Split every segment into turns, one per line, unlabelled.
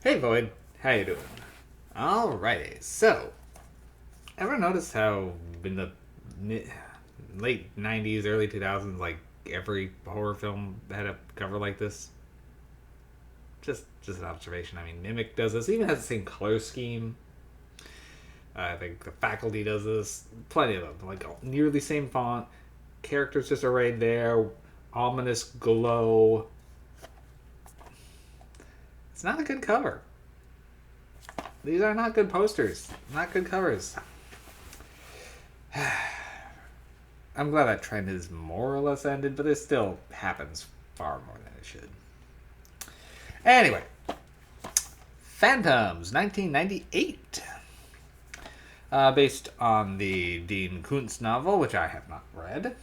Hey Void, how you doing? Alrighty, so ever notice how in the late '90s, early 2000s, like every horror film had a cover like this? Just an observation. I mean, Mimic does this. Even has the same color scheme. I think the Faculty does this. Plenty of them, like nearly same font. Characters just arrayed there. Ominous glow. It's not a good cover. These are not good posters. Not good covers. I'm glad that trend is more or less ended, but it still happens far more than it should. Anyway, Phantoms, 1998. Based on the Dean Koontz novel, which I have not read.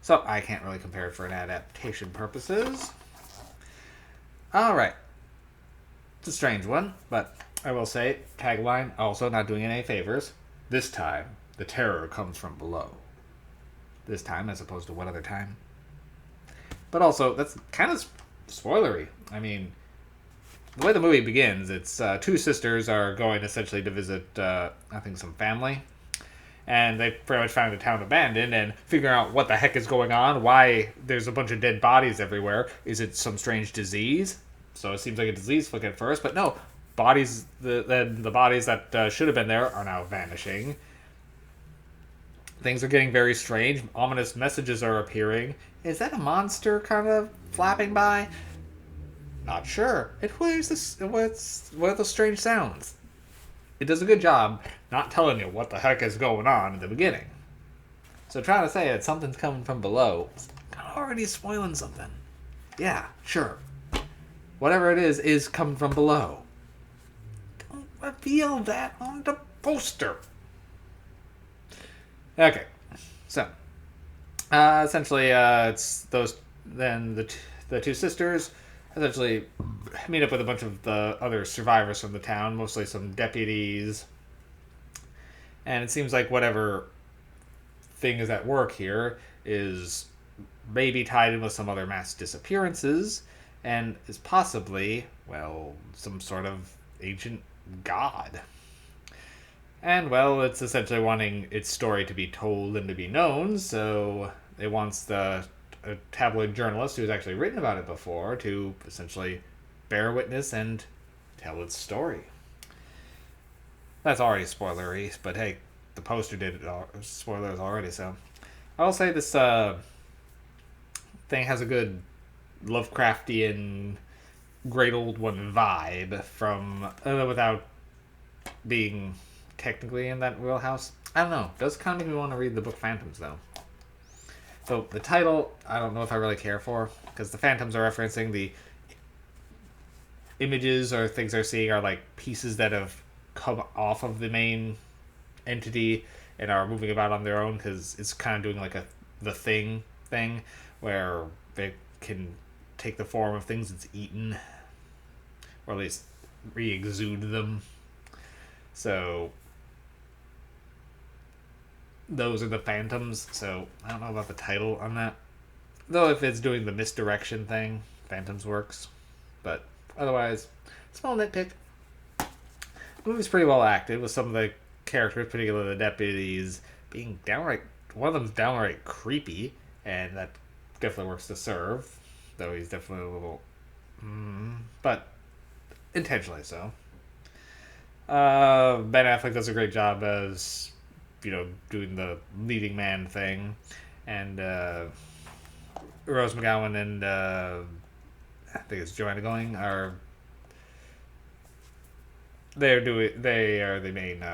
So I can't really compare it for an adaptation purposes. Alright. It's a strange one, but I will say, tagline, also not doing any favors. This time, the terror comes from below. This time, as opposed to what other time? But also, that's kind of spoilery. I mean, the way the movie begins, it's two sisters are going essentially to visit, I think, some family. And they pretty much found the town abandoned and figuring out what the heck is going on, why there's a bunch of dead bodies everywhere. Is it some strange disease? So it seems like a disease flick at first, but no. The bodies that should have been there are now vanishing. Things are getting very strange. Ominous messages are appearing. Is that a monster kind of flapping by? Not sure. What are those strange sounds? It does a good job not telling you what the heck is going on in the beginning. So trying to say that something's coming from below is already spoiling something. Yeah, sure. Whatever it is coming from below. Don't reveal that on the poster. Okay, so essentially, it's those. Then the two sisters essentially meet up with a bunch of the other survivors from the town, mostly some deputies, and it seems like whatever thing is at work here is maybe tied in with some other mass disappearances, and is possibly, well, some sort of ancient god. And, well, it's essentially wanting its story to be told and to be known, so it wants the a tabloid journalist who's actually written about it before to essentially bear witness and tell its story. That's already spoilery, but hey, the poster did it all, spoilers already, so. I'll say this thing has a good Lovecraftian great old one vibe from without being technically in that wheelhouse. I don't know. It does kind of make me want to read the book Phantoms, though. So the title, I don't know if I really care for, because the Phantoms are referencing the images or things they're seeing are like pieces that have come off of the main entity and are moving about on their own, because it's kind of doing like a the thing where they can take the form of things it's eaten, or at least re-exude them. So those are the Phantoms. So I don't know about the title on that. Though if it's doing the misdirection thing, Phantoms works. But otherwise, small nitpick. The movie's pretty well acted, with some of the characters, particularly the deputies, being downright. One of them's downright creepy, and that definitely works to serve. Though he's definitely a little. But intentionally so. Ben Affleck does a great job as, doing the leading man thing, and Rose McGowan and I think it's Joanna Going are they are the main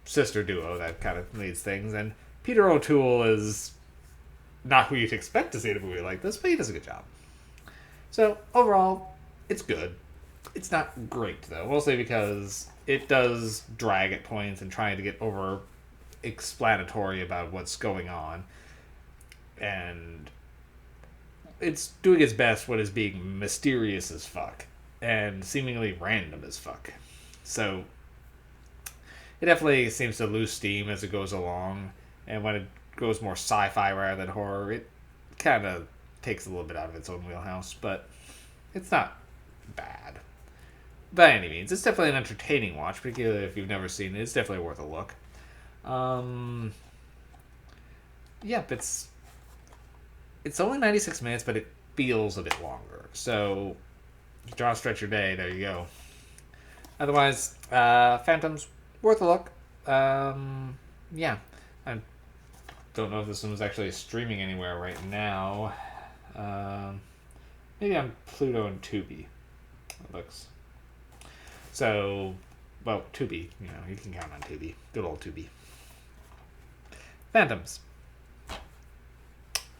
sister duo that kind of leads things, and Peter O'Toole is not who you'd expect to see in a movie like this, but he does a good job. So overall, it's good. It's not great though, mostly because it does drag at points and trying to get over explanatory about what's going on, and it's doing its best when it's being mysterious as fuck and seemingly random as fuck. So it definitely seems to lose steam as it goes along, and when it goes more sci-fi rather than horror, it kind of takes a little bit out of its own wheelhouse, but it's not bad. By any means, it's definitely an entertaining watch, particularly if you've never seen it. It's definitely worth a look. Yep, it's only 96 minutes, but it feels a bit longer. So, draw stretch your day. There you go. Otherwise, Phantoms worth a look. Yeah, I don't know if this one was actually streaming anywhere right now. Maybe on Pluto and Tubi. It looks. So, well, Tubi. You can count on Tubi. Good old Tubi. Phantoms.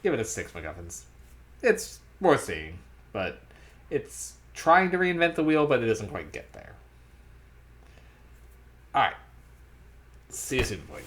Give it a 6 MacGuffins. It's worth seeing, but it's trying to reinvent the wheel, but it doesn't quite get there. Alright. See you soon, boy.